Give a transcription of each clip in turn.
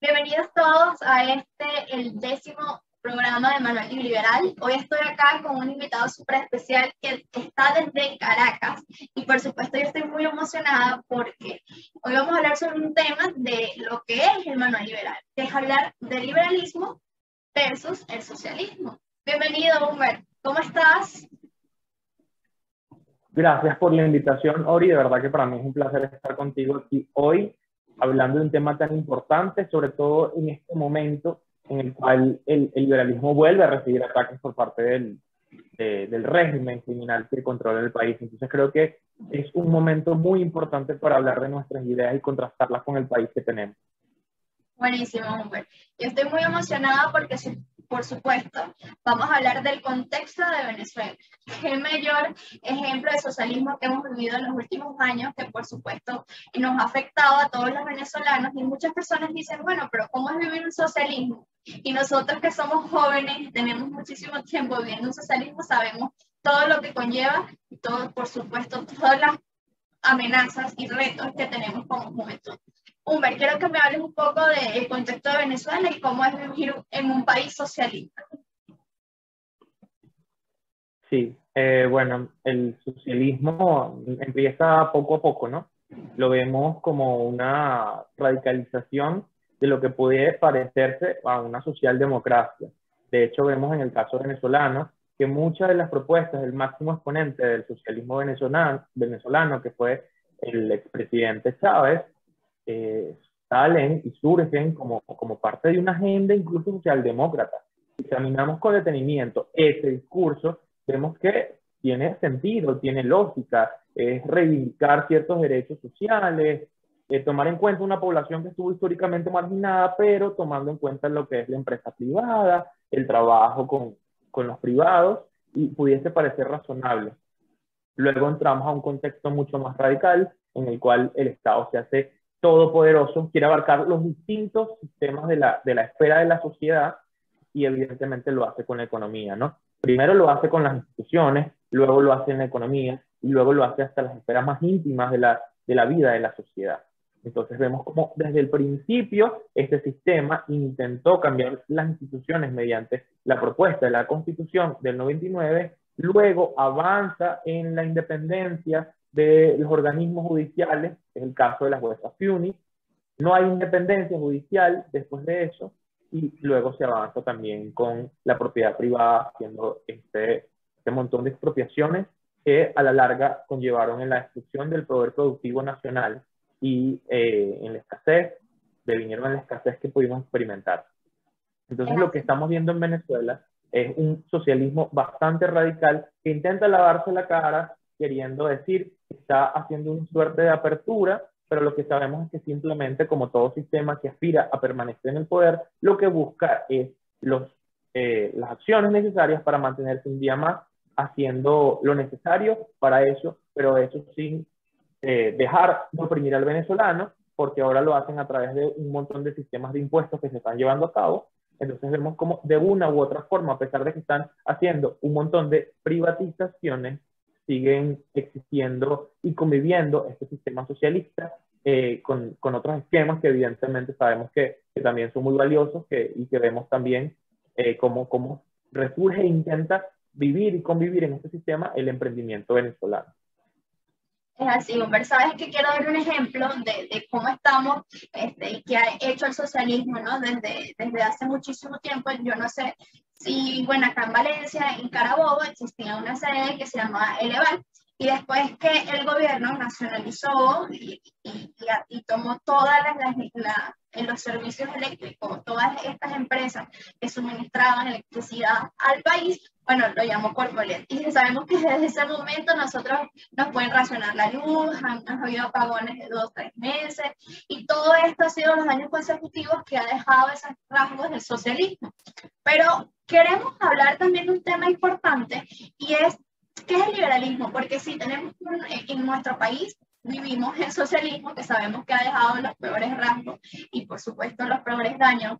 Bienvenidos todos a el 10º programa de Manual y Liberal. Hoy estoy acá con un invitado súper especial que está desde Caracas y por supuesto yo estoy muy emocionada porque hoy vamos a hablar sobre un tema de lo que es el Manual Liberal, que es hablar del liberalismo versus el socialismo. Bienvenido, Humbert. ¿Cómo estás? Gracias por la invitación, Ori. De verdad que para mí es un placer estar contigo aquí hoy, hablando de un tema tan importante, sobre todo en este momento en el cual el liberalismo vuelve a recibir ataques por parte del régimen criminal que controla el país. Entonces creo que es un momento muy importante para hablar de nuestras ideas y contrastarlas con el país que tenemos. Buenísimo, Humbert. Yo estoy muy emocionada porque, por supuesto, vamos a hablar del contexto de Venezuela. ¿Qué mayor ejemplo de socialismo que hemos vivido en los últimos años que, por supuesto, nos ha afectado a todos los venezolanos? Y muchas personas dicen, bueno, pero ¿cómo es vivir un socialismo? Y nosotros que somos jóvenes y tenemos muchísimo tiempo viviendo un socialismo, sabemos todo lo que conlleva y todo, por supuesto, todas las amenazas y retos que tenemos como juventud. Humber, quiero que me hables un poco del contexto de Venezuela y cómo es vivir en un país socialista. Sí, bueno, el socialismo empieza poco a poco, ¿no? Lo vemos como una radicalización de lo que puede parecerse a una socialdemocracia. De hecho, vemos en el caso venezolano que muchas de las propuestas del máximo exponente del socialismo venezolano que fue el expresidente Chávez, salen y surgen como parte de una agenda incluso socialdemócrata. Si examinamos con detenimiento ese discurso, vemos que tiene sentido, tiene lógica, es reivindicar ciertos derechos sociales, tomar en cuenta una población que estuvo históricamente marginada, pero tomando en cuenta lo que es la empresa privada, el trabajo con los privados, y pudiese parecer razonable. Luego entramos a un contexto mucho más radical, en el cual el Estado se hace todopoderoso, quiere abarcar los distintos sistemas de la esfera de la sociedad y evidentemente lo hace con la economía, ¿no? Primero lo hace con las instituciones, luego lo hace en la economía y luego lo hace hasta las esferas más íntimas de la vida de la sociedad. Entonces vemos como desde el principio este sistema intentó cambiar las instituciones mediante la propuesta de la Constitución del 99, luego avanza en la independencia de los organismos judiciales, es el caso de las juezas FIUNI, no hay independencia judicial después de eso, y luego se avanza también con la propiedad privada, haciendo este montón de expropiaciones que a la larga conllevaron en la destrucción del poder productivo nacional y en la escasez, devinieron en la escasez que pudimos experimentar. Entonces lo que estamos viendo en Venezuela es un socialismo bastante radical que intenta lavarse la cara queriendo decir que está haciendo una suerte de apertura, pero lo que sabemos es que simplemente, como todo sistema que aspira a permanecer en el poder, lo que busca es las acciones necesarias para mantenerse un día más haciendo lo necesario para eso, pero eso sin dejar de oprimir al venezolano, porque ahora lo hacen a través de un montón de sistemas de impuestos que se están llevando a cabo. Entonces vemos como de una u otra forma, a pesar de que están haciendo un montón de privatizaciones, siguen existiendo y conviviendo este sistema socialista con otros esquemas que evidentemente sabemos que también son muy valiosos y que vemos también cómo resurge e intenta vivir y convivir en este sistema el emprendimiento venezolano. Es así, Humber. Sabes que quiero dar un ejemplo de cómo estamos y qué ha hecho el socialismo, ¿no? Desde hace muchísimo tiempo. Yo no sé si, bueno, acá en Valencia, en Carabobo, existía una sede que se llamaba Elevar. Y después que el gobierno nacionalizó y tomó todas los servicios eléctricos, todas estas empresas que suministraban electricidad al país, bueno, lo llamó Corpolet. Y sabemos que desde ese momento nosotros nos pueden racionar la luz, han habido apagones de 2 o 3 meses, y todo esto ha sido los años consecutivos que ha dejado esos rasgos del socialismo. Pero queremos hablar también de un tema importante y es ¿qué es el liberalismo? Porque sí, tenemos en nuestro país vivimos el socialismo que sabemos que ha dejado los peores rasgos y por supuesto los peores daños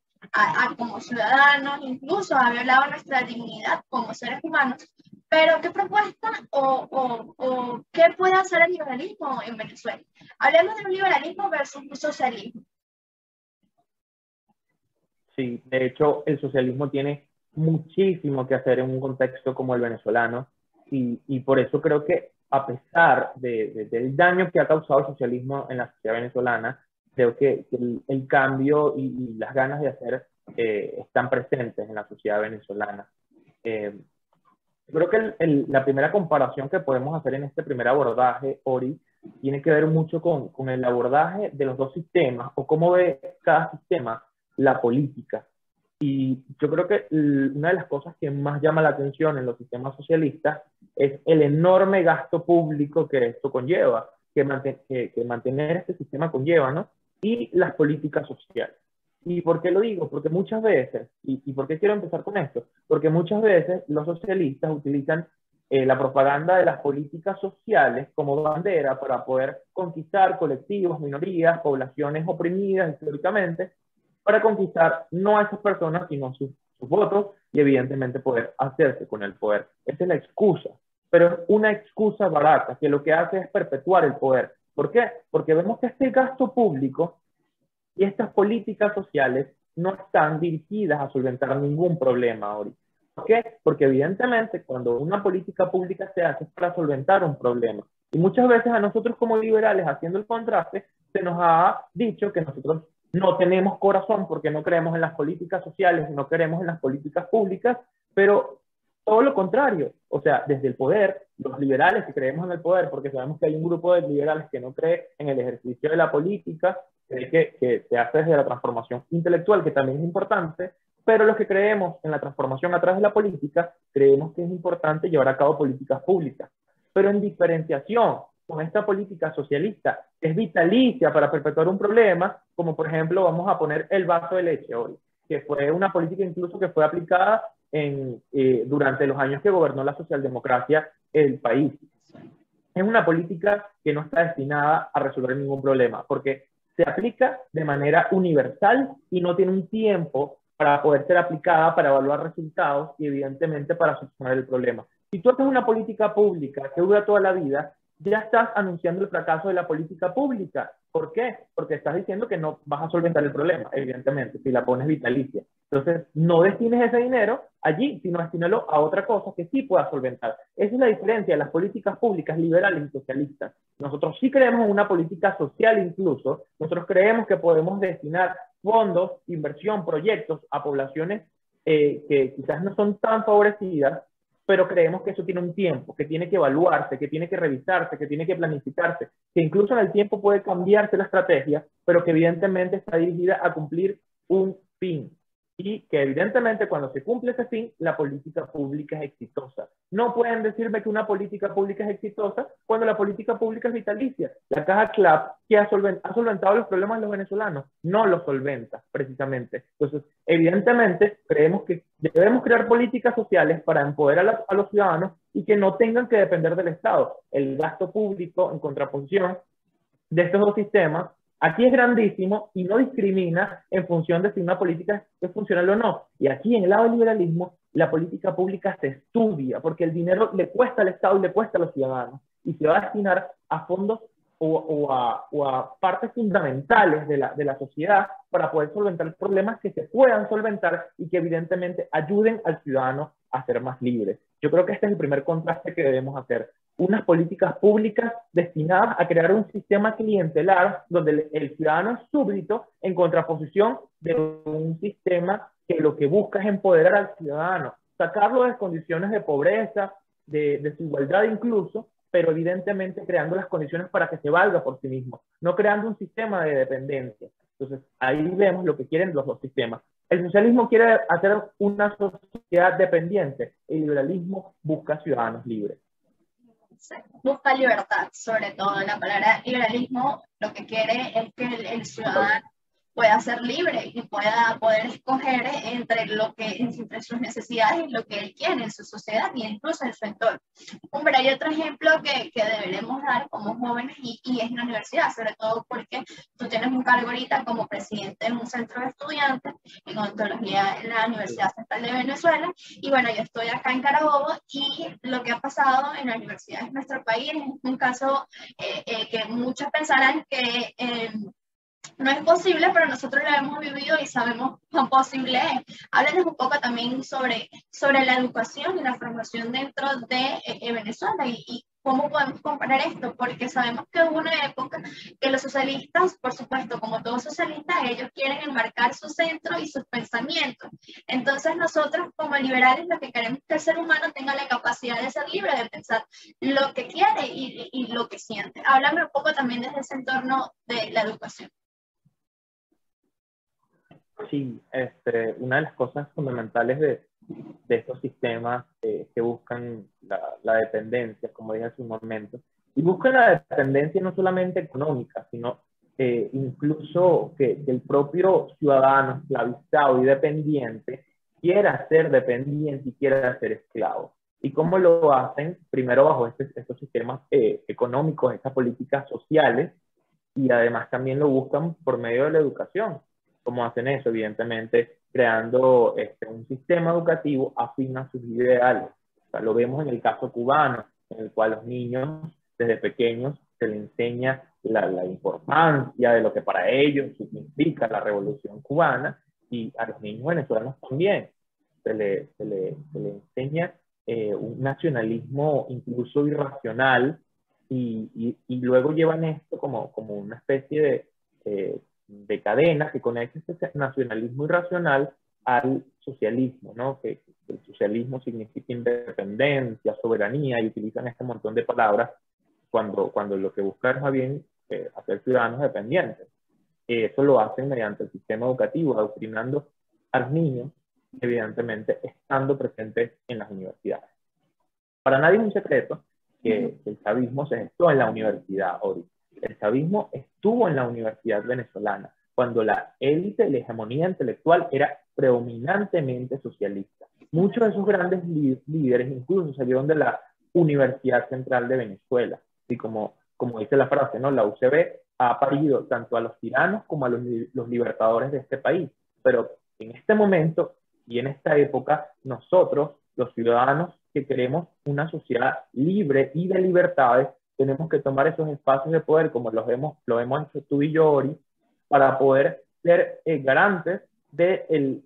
como ciudadanos, incluso ha violado nuestra dignidad como seres humanos. Pero ¿qué propuesta o qué puede hacer el liberalismo en Venezuela? Hablemos de un liberalismo versus un socialismo. Sí, de hecho, el socialismo tiene muchísimo que hacer en un contexto como el venezolano y por eso creo que a pesar del daño que ha causado el socialismo en la sociedad venezolana, creo que el cambio y las ganas de hacer están presentes en la sociedad venezolana. Eh, Creo que la primera comparación que podemos hacer en este primer abordaje, Ori, tiene que ver mucho con el abordaje de los dos sistemas o cómo ve cada sistema la política. Y yo creo que una de las cosas que más llama la atención en los sistemas socialistas es el enorme gasto público que esto conlleva, que mantener este sistema conlleva, ¿no? Y las políticas sociales. ¿Y por qué lo digo? Porque muchas veces, y por qué quiero empezar con esto? Porque muchas veces los socialistas utilizan la propaganda de las políticas sociales como bandera para poder conquistar colectivos, minorías, poblaciones oprimidas históricamente, para conquistar no a esas personas, sino sus votos y evidentemente poder hacerse con el poder. Esa es la excusa, pero es una excusa barata que lo que hace es perpetuar el poder. ¿Por qué? Porque vemos que este gasto público y estas políticas sociales no están dirigidas a solventar ningún problema ahorita. ¿Por qué? Porque evidentemente cuando una política pública se hace es para solventar un problema. Y muchas veces a nosotros como liberales, haciendo el contraste, se nos ha dicho que nosotros no tenemos corazón porque no creemos en las políticas sociales, no creemos en las políticas públicas, pero todo lo contrario. O sea, desde el poder, los liberales que creemos en el poder, porque sabemos que hay un grupo de liberales que no cree en el ejercicio de la política, que se hace desde la transformación intelectual, que también es importante, pero los que creemos en la transformación a través de la política, creemos que es importante llevar a cabo políticas públicas. Pero en diferenciación con esta política socialista, que es vitalicia para perpetuar un problema, como por ejemplo vamos a poner el vaso de leche hoy, que fue una política incluso que fue aplicada durante los años que gobernó la socialdemocracia el país. Es una política que no está destinada a resolver ningún problema, porque se aplica de manera universal y no tiene un tiempo para poder ser aplicada, para evaluar resultados y evidentemente para solucionar el problema. Si tú haces una política pública que dura toda la vida, ya estás anunciando el fracaso de la política pública. ¿Por qué? Porque estás diciendo que no vas a solventar el problema, evidentemente, si la pones vitalicia. Entonces, no destines ese dinero allí, sino destínalo a otra cosa que sí pueda solventar. Esa es la diferencia de las políticas públicas liberales y socialistas. Nosotros sí creemos en una política social incluso. Nosotros creemos que podemos destinar fondos, inversión, proyectos a poblaciones que quizás no son tan favorecidas, pero creemos que eso tiene un tiempo, que tiene que evaluarse, que tiene que revisarse, que tiene que planificarse, que incluso en el tiempo puede cambiarse la estrategia, pero que evidentemente está dirigida a cumplir un fin. Y que evidentemente cuando se cumple ese fin, la política pública es exitosa. No pueden decirme que una política pública es exitosa cuando la política pública es vitalicia. La caja CLAP, que ha solventado los problemas de los venezolanos, no los solventa precisamente. Entonces, evidentemente, creemos que debemos crear políticas sociales para empoderar a los ciudadanos y que no tengan que depender del Estado. El gasto público, en contraposición de estos dos sistemas, aquí es grandísimo y no discrimina en función de si una política es funcional o no. Y aquí en el lado del liberalismo, la política pública se estudia, porque el dinero le cuesta al Estado y le cuesta a los ciudadanos. Y se va a destinar a fondos o a partes fundamentales de la sociedad para poder solventar problemas que se puedan solventar y que evidentemente ayuden al ciudadano a ser más libre. Yo creo que este es el primer contraste que debemos hacer. Unas políticas públicas destinadas a crear un sistema clientelar donde el ciudadano es súbdito en contraposición de un sistema que lo que busca es empoderar al ciudadano, sacarlo de condiciones de pobreza, de desigualdad incluso, pero evidentemente creando las condiciones para que se valga por sí mismo, no creando un sistema de dependencia. Entonces, ahí vemos lo que quieren los dos sistemas. El socialismo quiere hacer una sociedad dependiente, el liberalismo busca ciudadanos libres. Busca libertad, sobre todo. La palabra liberalismo lo que quiere es que el ciudadano pueda ser libre y pueda poder escoger entre sus necesidades y lo que él quiere en su sociedad y incluso en su entorno. Hombre, hay otro ejemplo que deberemos dar como jóvenes y es la universidad, sobre todo porque tú tienes un cargo ahorita como presidente de un centro de estudiantes en odontología en la Universidad Central de Venezuela y bueno, yo estoy acá en Carabobo y lo que ha pasado en la universidad de nuestro país es un caso que muchos pensarán que no es posible, pero nosotros lo hemos vivido y sabemos cuán posible es. Háblenos un poco también sobre la educación y la formación dentro de Venezuela y cómo podemos comparar esto, porque sabemos que hubo una época que los socialistas, por supuesto, como todos socialistas, ellos quieren enmarcar su centro y sus pensamientos. Entonces nosotros como liberales lo que queremos es que el ser humano tenga la capacidad de ser libre, de pensar lo que quiere y lo que siente. Háblame un poco también desde ese entorno de la educación. Sí, una de las cosas fundamentales de estos sistemas que buscan la dependencia, como dije hace un momento, y buscan la dependencia no solamente económica, sino incluso que el propio ciudadano esclavizado y dependiente quiera ser dependiente y quiera ser esclavo. ¿Y cómo lo hacen? Primero bajo estos sistemas económicos, estas políticas sociales, y además también lo buscan por medio de la educación. ¿Cómo hacen eso? Evidentemente creando un sistema educativo afín a sus ideales. O sea, lo vemos en el caso cubano, en el cual los niños desde pequeños se les enseña la importancia de lo que para ellos significa la revolución cubana, y a los niños venezolanos también se le enseña un nacionalismo incluso irracional, y luego llevan esto como una especie de cadena que conecta ese nacionalismo irracional al socialismo, ¿no? Que el socialismo significa independencia, soberanía, y utilizan este montón de palabras cuando lo que buscan es más bien hacer ciudadanos dependientes. Eso lo hacen mediante el sistema educativo, adoctrinando a los niños, evidentemente estando presentes en las universidades. Para nadie es un secreto que el chavismo se gestó en la universidad ahorita. El chavismo estuvo en la universidad venezolana cuando la élite, la hegemonía intelectual era predominantemente socialista. Muchos de esos grandes líderes incluso salieron de la Universidad Central de Venezuela. Y como dice la frase, ¿no? La UCB ha parido tanto a los tiranos como a los libertadores de este país. Pero en este momento y en esta época, nosotros, los ciudadanos que queremos una sociedad libre y de libertades, tenemos que tomar esos espacios de poder, como lo hemos hecho tú y yo, Ori, para poder ser garantes del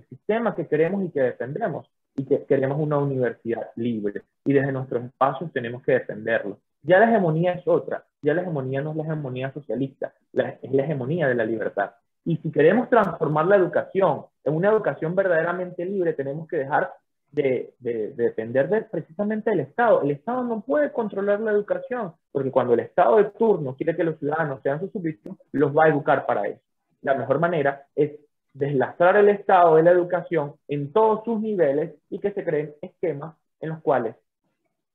sistema que queremos y que defendemos, y que queremos una universidad libre, y desde nuestros espacios tenemos que defenderlo. Ya la hegemonía es otra, ya la hegemonía no es la hegemonía socialista, es la hegemonía de la libertad. Y si queremos transformar la educación en una educación verdaderamente libre, tenemos que dejar de depender precisamente del Estado. El Estado no puede controlar la educación, porque cuando el Estado de turno quiere que los ciudadanos sean sus súbditos, los va a educar para eso. La mejor manera es deslastrar el Estado de la educación en todos sus niveles y que se creen esquemas en los cuales,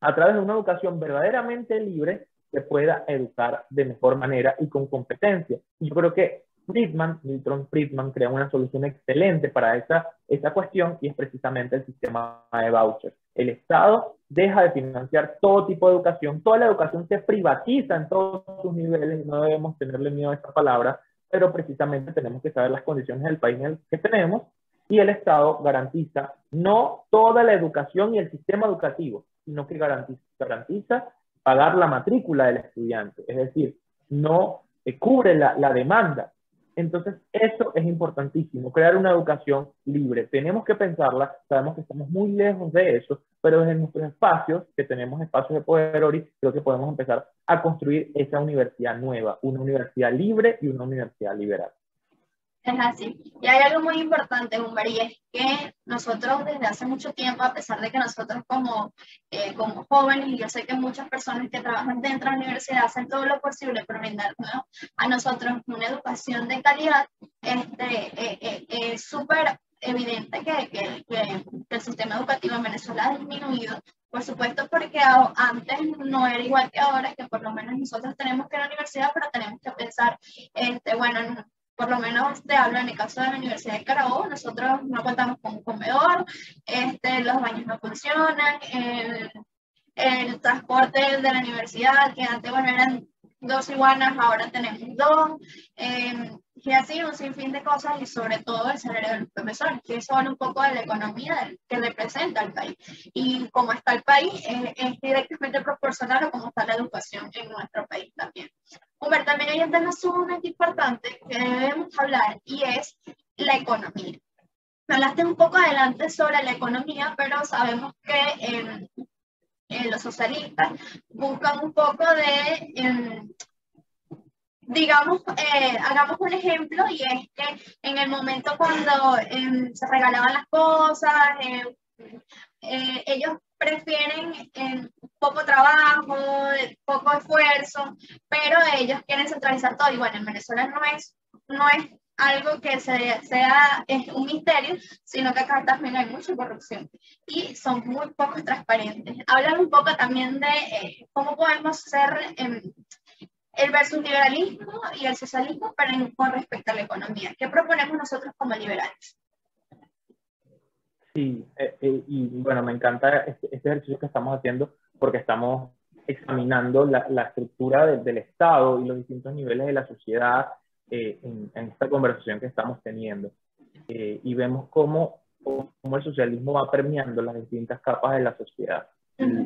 a través de una educación verdaderamente libre, se pueda educar de mejor manera y con competencia. Y yo creo que Milton Friedman crea una solución excelente para esa cuestión, y es precisamente el sistema de vouchers. El Estado deja de financiar todo tipo de educación, toda la educación se privatiza en todos sus niveles, y no debemos tenerle miedo a esta palabra, pero precisamente tenemos que saber las condiciones del país en el que tenemos, y el Estado garantiza no toda la educación y el sistema educativo, sino que garantiza pagar la matrícula del estudiante, es decir, no cubre la demanda. Entonces, eso es importantísimo, crear una educación libre. Tenemos que pensarla, sabemos que estamos muy lejos de eso, pero desde nuestros espacios, que tenemos espacios de poder, Ori, creo que podemos empezar a construir esa universidad nueva, una universidad libre y una universidad liberal. Es así. Y hay algo muy importante, Humber, y es que nosotros desde hace mucho tiempo, a pesar de que nosotros como jóvenes, y yo sé que muchas personas que trabajan dentro de la universidad hacen todo lo posible por brindarnos a nosotros una educación de calidad, es súper evidente que el sistema educativo en Venezuela ha disminuido. Por supuesto, porque antes no era igual que ahora, que por lo menos nosotros tenemos que ir a la universidad, pero tenemos que pensar, bueno, por lo menos te hablo en el caso de la Universidad de Carabobo, nosotros no contamos con un comedor, los baños no funcionan, el transporte de la universidad, que antes, bueno, eran dos iguanas, ahora tenemos dos, y así un sinfín de cosas y sobre todo el salario del profesor, que son un poco de la economía que representa el país. Y cómo está el país es directamente proporcional a cómo está la educación en nuestro país también. Humber, también hay un tema sumamente importante que debemos hablar y es la economía. Hablaste un poco adelante sobre la economía, pero sabemos que los socialistas buscan un poco de, digamos, hagamos un ejemplo y es que en el momento cuando se regalaban las cosas, ellos prefieren poco trabajo, poco esfuerzo, pero ellos quieren centralizar todo y bueno, en Venezuela no es algo que sea un misterio, sino que acá también hay mucha corrupción y son muy poco transparentes. Hablan un poco también de cómo podemos ser el versus liberalismo y el socialismo, pero con respecto a la economía. ¿Qué proponemos nosotros como liberales? Sí, y bueno, me encanta este ejercicio que estamos haciendo porque estamos examinando la estructura del Estado y los distintos niveles de la sociedad en esta conversación que estamos teniendo. Y vemos cómo el socialismo va permeando las distintas capas de la sociedad.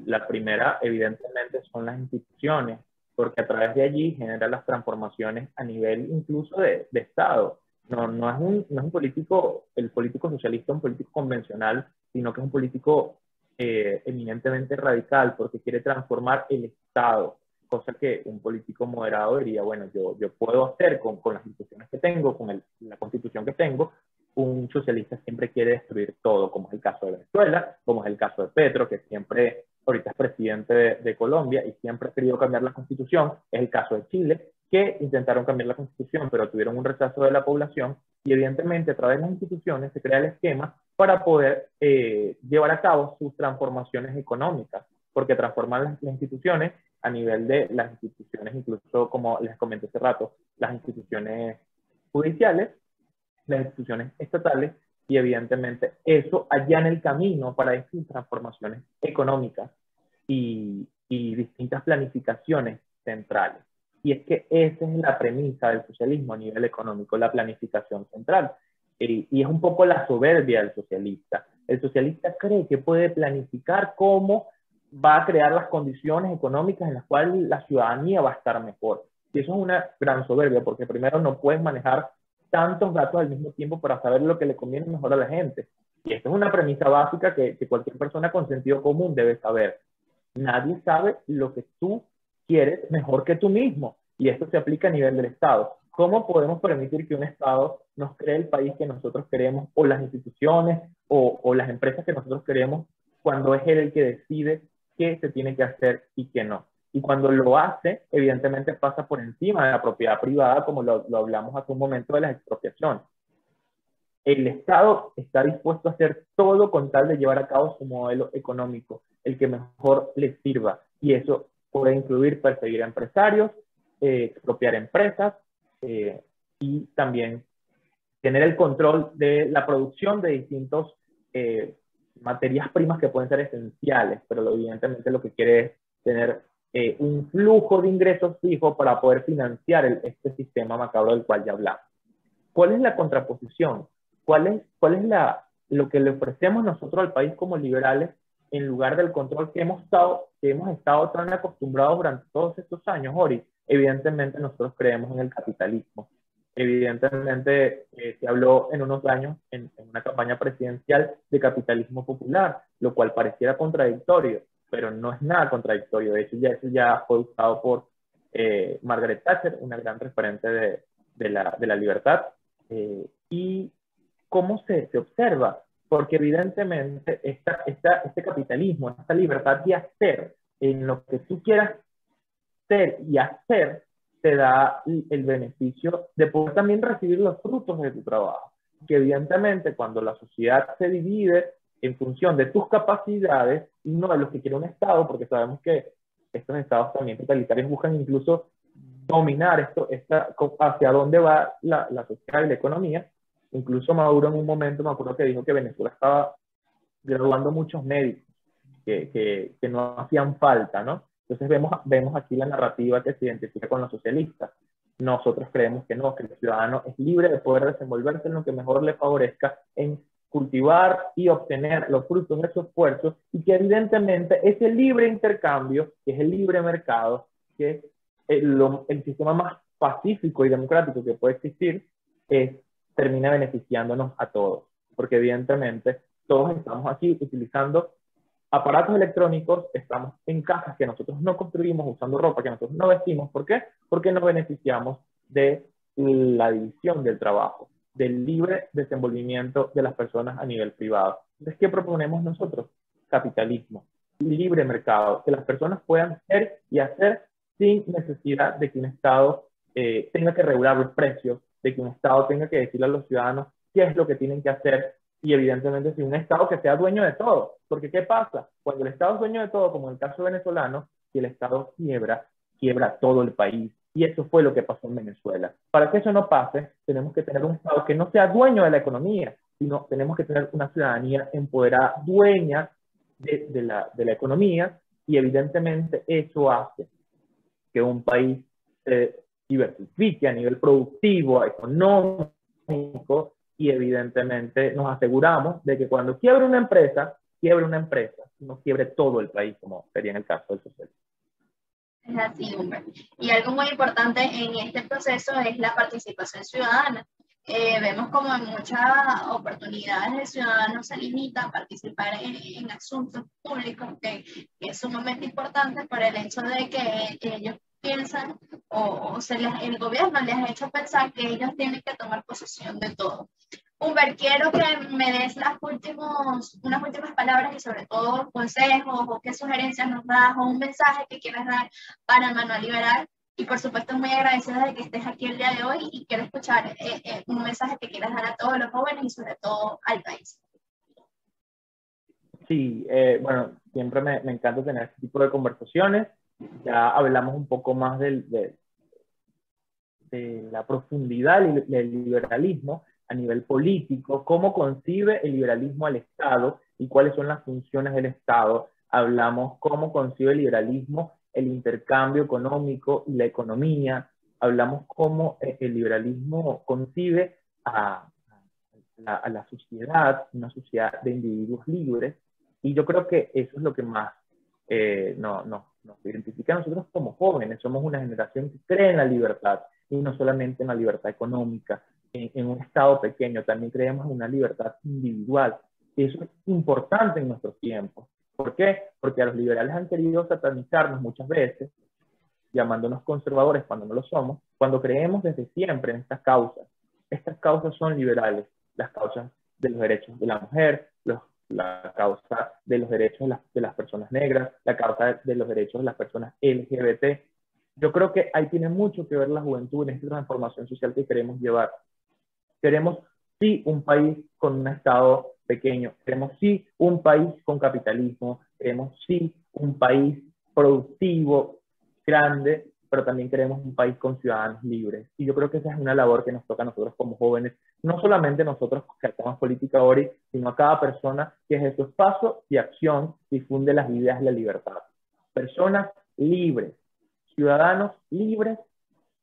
La primera, evidentemente, son las instituciones, porque a través de allí genera las transformaciones a nivel incluso de Estado. No es un político, el político socialista, un político convencional, sino que es un político eminentemente radical, porque quiere transformar el Estado, cosa que un político moderado diría, bueno, yo puedo hacer con las instituciones que tengo, con la constitución que tengo. Un socialista siempre quiere destruir todo, como es el caso de Venezuela, como es el caso de Petro, que siempre, ahorita es presidente de Colombia y siempre ha querido cambiar la constitución. Es el caso de Chile, que intentaron cambiar la constitución, pero tuvieron un rechazo de la población y evidentemente a través de las instituciones se crea el esquema para poder llevar a cabo sus transformaciones económicas, porque transformar las instituciones a nivel de las instituciones, incluso como les comenté hace rato, las instituciones judiciales, las instituciones estatales, y evidentemente eso allana el camino para estas transformaciones económicas y distintas planificaciones centrales. Y es que esa es la premisa del socialismo a nivel económico, la planificación central. Y es un poco la soberbia del socialista. El socialista cree que puede planificar cómo va a crear las condiciones económicas en las cuales la ciudadanía va a estar mejor. Y eso es una gran soberbia, porque primero no puedes manejar tantos datos al mismo tiempo para saber lo que le conviene mejor a la gente. Y esta es una premisa básica que cualquier persona con sentido común debe saber. Nadie sabe lo que tú quieres mejor que tú mismo. Y esto se aplica a nivel del Estado. ¿Cómo podemos permitir que un Estado nos cree el país que nosotros queremos, o las instituciones, o las empresas que nosotros queremos, cuando es él el que decide qué se tiene que hacer y qué no? Y cuando lo hace, evidentemente pasa por encima de la propiedad privada, como lo hablamos hace un momento de las expropiaciones. El Estado está dispuesto a hacer todo con tal de llevar a cabo su modelo económico, el que mejor le sirva. Y eso puede incluir perseguir a empresarios, expropiar empresas y también tener el control de la producción de distintos materias primas que pueden ser esenciales, pero evidentemente lo que quiere es tener un flujo de ingresos fijo para poder financiar este sistema macabro del cual ya hablamos. ¿Cuál es la contraposición? ¿Cuál es lo que le ofrecemos nosotros al país como liberales en lugar del control que hemos estado tan acostumbrados durante todos estos años, Ori? Evidentemente nosotros creemos en el capitalismo. Evidentemente se habló en unos años en una campaña presidencial de capitalismo popular, lo cual pareciera contradictorio, pero no es nada contradictorio. De hecho, eso ya fue usado por Margaret Thatcher, una gran referente de la libertad. Y cómo se observa, porque evidentemente este capitalismo, esta libertad de hacer en lo que tú quieras ser y hacer, te da el beneficio de poder también recibir los frutos de tu trabajo. Que evidentemente cuando la sociedad se divide en función de tus capacidades y no de lo que quiere un Estado, porque sabemos que estos estados también totalitarios buscan incluso dominar hacia dónde va la sociedad y la economía. Incluso Maduro en un momento me acuerdo que dijo que Venezuela estaba graduando muchos médicos que no hacían falta, ¿no? Entonces vemos aquí la narrativa que se identifica con los socialistas. Nosotros creemos que no, que el ciudadano es libre de poder desenvolverse en lo que mejor le favorezca, en cultivar y obtener los frutos de su esfuerzo, y que evidentemente ese libre intercambio, que es el libre mercado, que es el sistema más pacífico y democrático que puede existir, termina beneficiándonos a todos, porque evidentemente todos estamos aquí utilizando aparatos electrónicos, estamos en casas que nosotros no construimos, usando ropa que nosotros no vestimos. ¿Por qué? Porque nos beneficiamos de la división del trabajo, del libre desenvolvimiento de las personas a nivel privado. Entonces, ¿qué proponemos nosotros? Capitalismo, libre mercado, que las personas puedan ser y hacer sin necesidad de que un Estado tenga que regular los precios, de que un Estado tenga que decirle a los ciudadanos qué es lo que tienen que hacer, y evidentemente sin un Estado que sea dueño de todo. Porque ¿qué pasa? Cuando el Estado es dueño de todo, como en el caso venezolano, si el Estado quiebra, quiebra todo el país. Y eso fue lo que pasó en Venezuela. Para que eso no pase, tenemos que tener un Estado que no sea dueño de la economía, sino tenemos que tener una ciudadanía empoderada, dueña de la economía, y evidentemente eso hace que un país se diversifique a nivel productivo, económico, y evidentemente nos aseguramos de que cuando quiebre una empresa, no quiebre todo el país, como sería en el caso del socialismo. Es así, Humbert. Y algo muy importante en este proceso es la participación ciudadana. Vemos como en muchas oportunidades el ciudadano se limita a participar en asuntos públicos, que es sumamente importante por el hecho de que ellos piensan el gobierno les ha hecho pensar que ellos tienen que tomar posesión de todo. Humbert, quiero que me des unas últimas palabras y sobre todo consejos o qué sugerencias nos das o un mensaje que quieras dar para el Manual Liberal. Y por supuesto muy agradecida de que estés aquí el día de hoy y quiero escuchar un mensaje que quieras dar a todos los jóvenes y sobre todo al país. Sí, bueno, siempre me encanta tener este tipo de conversaciones. Ya hablamos un poco más de la profundidad del liberalismo a nivel político, cómo concibe el liberalismo al Estado y cuáles son las funciones del Estado. Hablamos cómo concibe el liberalismo el intercambio económico y la economía. Hablamos cómo el liberalismo concibe a la sociedad, una sociedad de individuos libres, y yo creo que eso es lo que más nos identifica a nosotros como jóvenes. Somos una generación que cree en la libertad, y no solamente en la libertad económica. En un Estado pequeño también creemos en una libertad individual, y eso es importante en nuestros tiempos. ¿Por qué? Porque a los liberales han querido satanizarnos muchas veces, llamándonos conservadores cuando no lo somos, cuando creemos desde siempre en estas causas. Estas causas son liberales, las causas de los derechos de la mujer, la causa de los derechos de las personas negras, la causa de los derechos de las personas LGBT. Yo creo que ahí tiene mucho que ver la juventud en esta transformación social que queremos llevar. Queremos sí un país con un Estado pequeño, queremos sí un país con capitalismo, queremos sí un país productivo, grande, pero también queremos un país con ciudadanos libres. Y yo creo que esa es una labor que nos toca a nosotros como jóvenes, no solamente nosotros que hacemos política ahora, sino a cada persona que desde su espacio y acción difunde las ideas de la libertad. Personas libres, ciudadanos libres,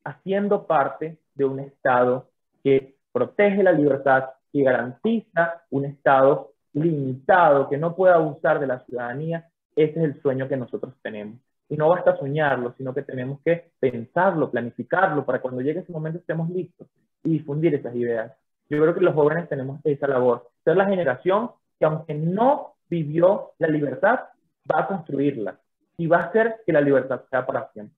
haciendo parte de un Estado que protege la libertad, que garantiza un Estado limitado, que no pueda abusar de la ciudadanía. Ese es el sueño que nosotros tenemos. Y no basta soñarlo, sino que tenemos que pensarlo, planificarlo, para cuando llegue ese momento estemos listos y difundir esas ideas. Yo creo que los jóvenes tenemos esa labor, ser la generación que, aunque no vivió la libertad, va a construirla y va a hacer que la libertad sea para siempre.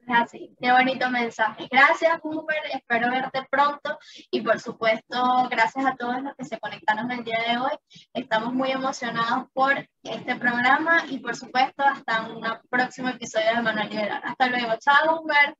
Así, qué bonito mensaje. Gracias, Humbert, espero verte pronto y por supuesto, gracias a todos los que se conectaron el día de hoy. Estamos muy emocionados por este programa y por supuesto hasta un próximo episodio de Manual Liberal. Hasta luego, chao, Humbert.